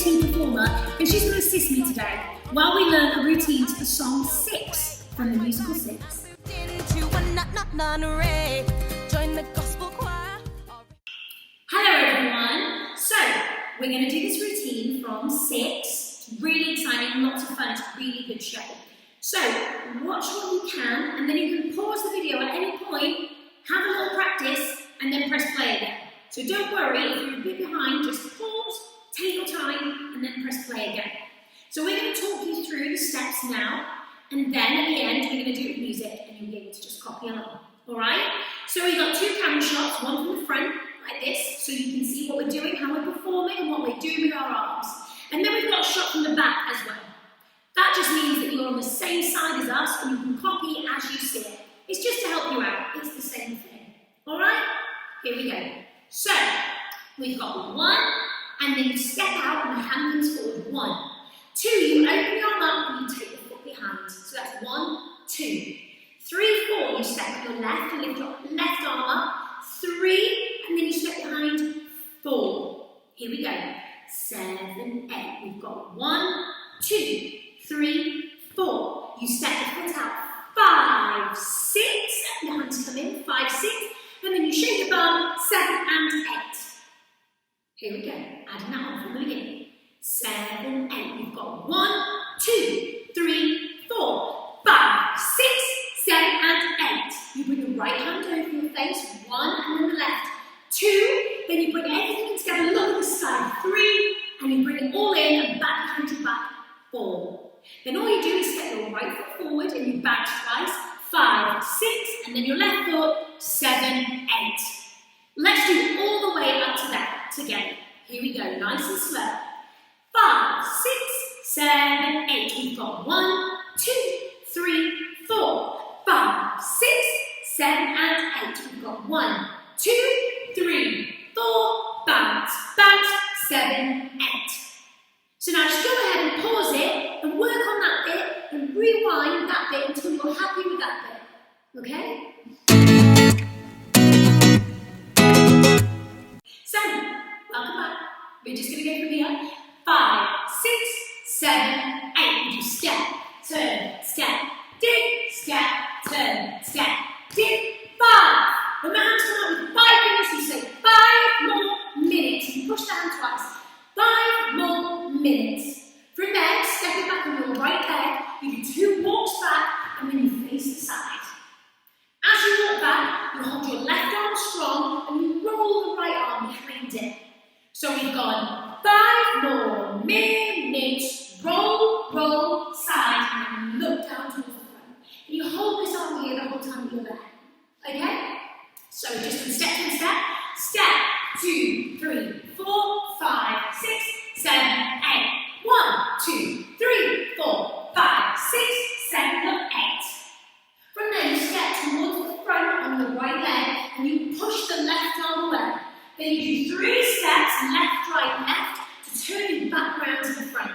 routine performer, and she's going to assist me today while we learn a routine to the song Six from the musical Six. Hello everyone! So, we're going to do this routine from Six. It's really exciting, lots of fun, it's a really good show. So, watch what you can, and then you can pause the video at any point, have a little practice, and then press play again. So don't worry, if you're a bit behind, just pause, take your time, and then press play again. So we're going to talk you through the steps now, and then at the end, we're going to do it with music, and you'll be able to just copy along. Alright? So we've got two camera shots, one from the front, like this, so you can see what we're doing, how we're performing, and what we're doing with our arms. And then we've got a shot from the back as well. That just means that you're on the same side as us, and you can copy as you see it. It's just to help you out, it's the same thing. Alright? Here we go. So, we've got 1, and then you step out and the hand comes forward. 1. 2, you open your arm up and you take your foot behind. So that's 1, 2. 3, 4, you step with your left and lift your left arm up. 3, and then you step behind. 4. Here we go. 7, 8. We've got 1, 2, 3, 4. You step the foot out. 5, 6. And your hands come in. 5, 6. And then you shake the bum, 7 and 8. Here we go, adding that on from the beginning. 7, 8, we've got 1, 2, 3, 4, 5, 6, 7 and 8. You bring the right hand over your face, 1 and then the left. 2, then you bring everything together, look at the side. 3, and you bring it all in and back behind your back. 4. Then all you do is step your right foot forward and you back twice. 5, 6, and then your left foot. 7, 8. Let's do all the way up to that together. Here we go, nice and slow. 5, 6, 7, 8. We've got 1, 2, 3, 4, 5, 6, 7, and 8. We've got 1, 2, 3, 4, bounce, bounce, 7, 8. So now just go ahead and pause it and work on that bit and rewind that bit until you're happy with that bit. Okay? So, welcome back. We're just going to go from here. 5, 6, 7, 8. We do step, turn, step, dig, step, turn, step, dig. 5. When the hands come out with 5 minutes, you say 5 more minutes. You push the hand twice. 5 more minutes. From there, stepping back on your right leg, you do 2 walks back, and then you face the side. As you walk back, you hold your left arm strong and you roll the right arm behind it. So we've gone 5 more minutes, roll, roll, side, and look down towards the front. And you hold this arm here the whole time you're there. Okay? So we're just going step to step. Step, 2, 3, 4, 5, 6, 7, 8. 1, 2, 3, 4, 5, 6, 7, 8. From there, you step towards the front on your right leg and you push the left arm away. Then you do 3 steps, left, right, left, to turn you back round to the front.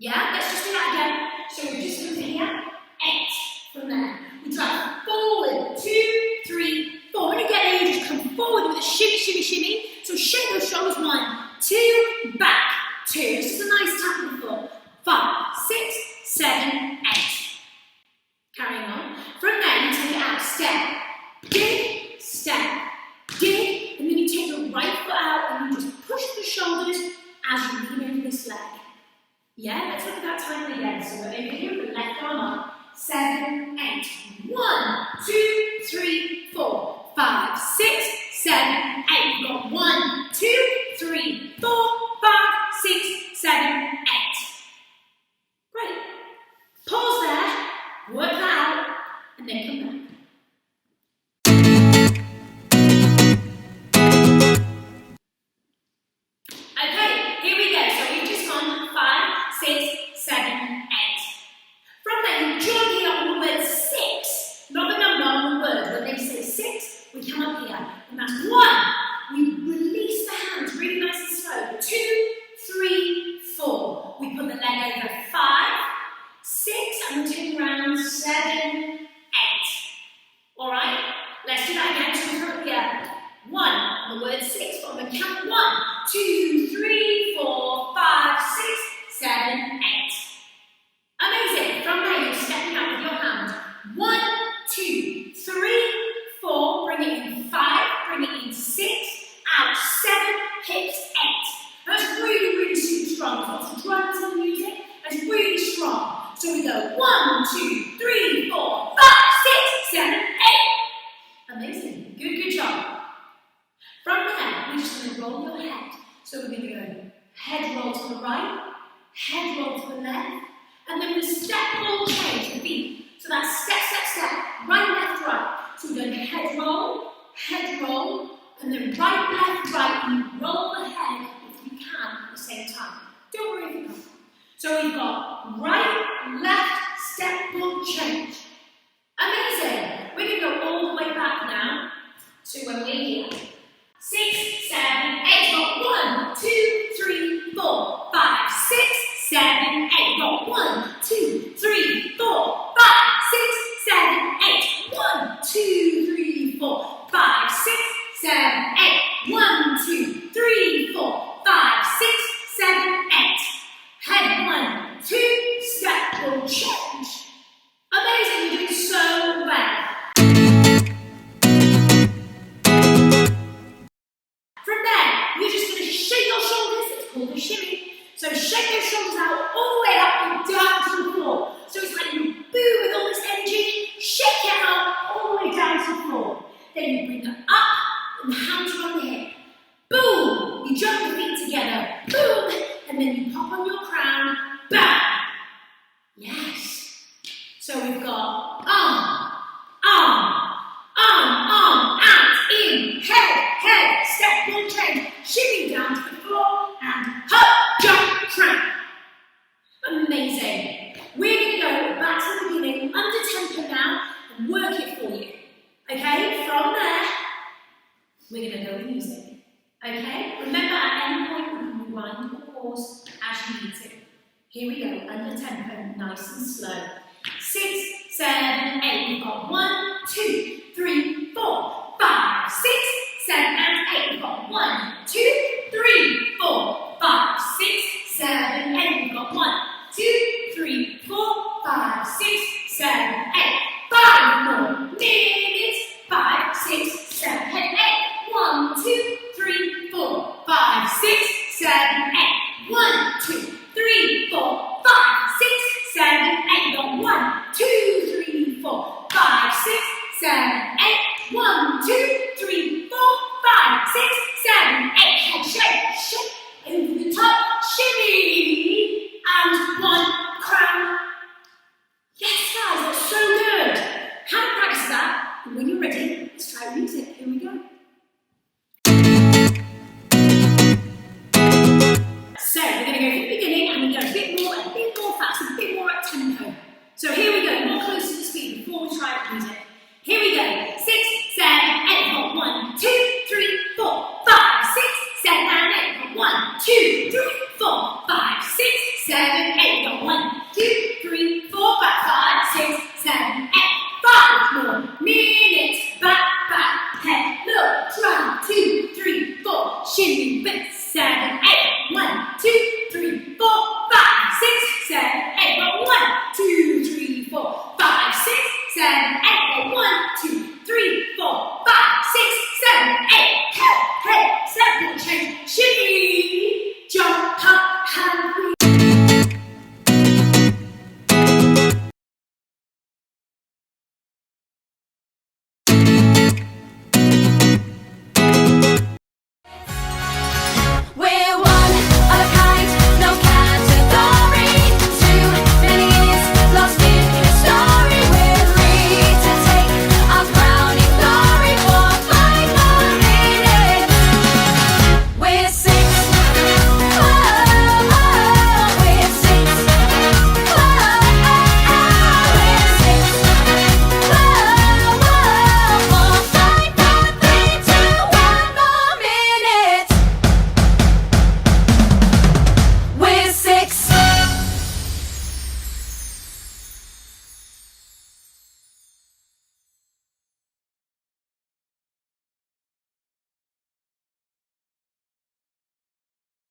Yeah, let's just do that again. So we're just going to here, 8. From there, we drive forward, 2, 3, 4. When you get there, you just come forward with a shimmy, shimmy, shimmy. So shake those shoulders, 1, 2, back, 2. This is a nice tap on the foot. 5, 6, 7, 8. Carrying on. From there, you take it out. Step, dig, step, dig, and then you take the right foot out and you just push the shoulders as you lean over this leg. Yeah, let's look at that time again. So we're over here with the left arm up. 7, 8. 1, 2, 3, 4, 5, 6, 7, 8. We've got 1, 2, 3, 4, 5, 6, 7, 8. Great. Pause there, work that out, and then come back. Okay, here we go. So we've just gone 5, 6, 7, 8. From there, you join here on the word 6, not the number on the word. When they say 6, we come up here, and that's 1. We release the hands really nice and slow. 2, the right, head roll to the left, and then we step, roll, change the feet. So that's step, step, step, right, left, right. So we're going head roll, and then right, left, right, and you roll the head if you can at the same time. Don't worry if you can't. So we've got right, left, step, roll, change. Amazing. We're going to go all the way back now to when we're here. 6, 7, 8. Got 1, 2, 3, 4, 5, 6, 7, 8. Got 1, 2, 3, 4, 5, 6, 7, 8. 1, 2, 3, 4, 5, 6, 7, 8. 1, 2, 3, 4, 5, 6, 7, 8. Head 1, 2, step, roll, change. Amazing, you're doing so well. From there, you're just going to shake your shoulders. It's called a shimmy. So shake those shoulders out all the way up and down to the floor. So it's like you boo with all this energy, shake it out all the way down to the floor. Then you bring them up and the hands are on the hip. Boom! You jump the feet together. Boom! And then you pop on your crown. Bam! Yes. So we've got arm, out, in, head, step, roll, change, shimmy down to the floor, and hop, jump, tramp. Amazing. We're going to go back to the beginning, under tempo now, and work it for you. Okay, from there, we're going to go with music. Okay, remember at any point we can rewind or pause as you need to. Here we go, under tempo, nice and slow. 6, 7, 8. We've got 1, 2, 3, 4, 5, 6, 7, and 8. We've got 1, 2, 3, 4, 5, 6, 7, 8. We've got 1, 2, 3, 4, 5, 6, 7, 8. 5 more minutes. 5, 6, 7, 8. 1, 2, 3, 4, 5, 6, 7, 8. 1, 2, 3, 4, 5, 6, 7, 8. Got 1, 2, 3, 4, 5, 6, 7, 8. 1, 2, 3, 4, 5, 6, 7, 8. Head shake, over the top, shimmy, and 1 crown. Yes, guys, that's so good. Have a practice of that. And when you're ready, let's try the music. Here we go. So we're going to go from the beginning and we go a bit more fast, a bit more at tempo. So here we go, more closer to speed before we try the music. Here we go. 6, 7, 8. 1, 2, 3, 4, 5, 6, 7, and 8. 1, 2, 3, 4, 5, 6, 7,